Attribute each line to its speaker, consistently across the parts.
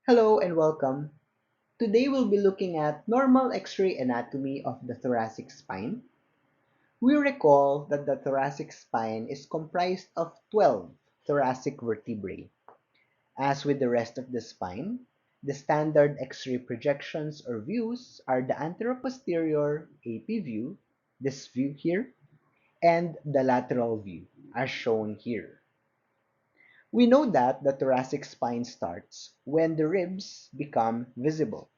Speaker 1: Hello and welcome. Today we'll be looking at normal X-ray anatomy of the thoracic spine. We recall that the thoracic spine is comprised of 12 thoracic vertebrae. As with the rest of the spine, the standard X-ray projections or views are the anteroposterior AP view, this view here, and the lateral view, as shown here. We know that the thoracic spine starts when the ribs become visible,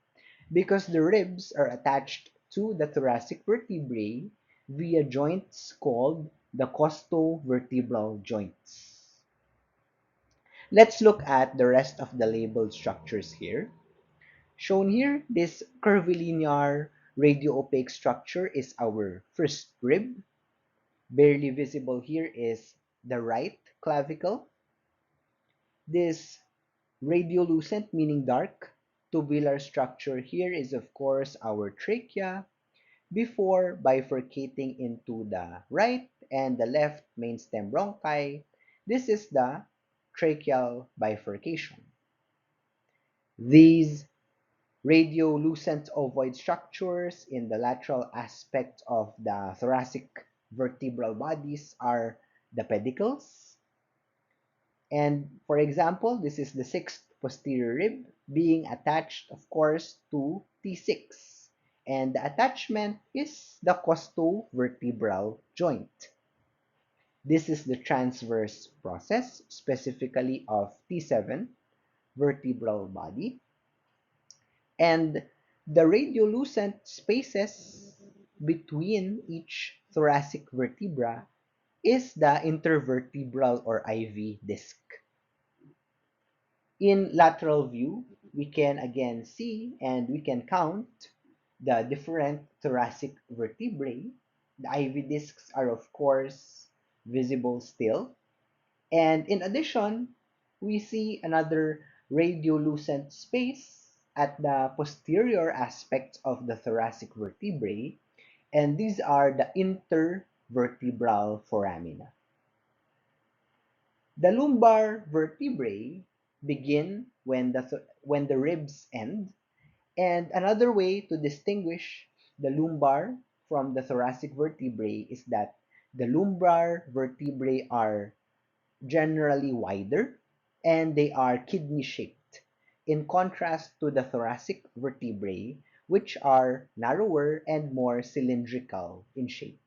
Speaker 1: because the ribs are attached to the thoracic vertebrae via joints called the costovertebral joints. Let's look at the rest of the labeled structures here. Shown here, this curvilinear radio-opaque structure is our first rib. Barely visible here is the right clavicle. This radiolucent, meaning dark, tubular structure here is of course our trachea, before bifurcating into the right and the left main stem bronchi. This is the tracheal bifurcation. These radiolucent ovoid structures in the lateral aspect of the thoracic vertebral bodies are the pedicles. And for example, this is the sixth posterior rib being attached, of course, to T6. And the attachment is the costovertebral joint. This is the transverse process, specifically of T7 vertebral body. And the radiolucent spaces between each thoracic vertebra is the intervertebral or IV disc. In lateral view, we can again see and we can count the different thoracic vertebrae. The IV discs are, of course, visible still. And in addition, we see another radiolucent space at the posterior aspect of the thoracic vertebrae, and these are the intervertebral foramina. The lumbar vertebrae begin when the ribs end, and another way to distinguish the lumbar from the thoracic vertebrae is that the lumbar vertebrae are generally wider and they are kidney shaped, in contrast to the thoracic vertebrae, which are narrower and more cylindrical in shape.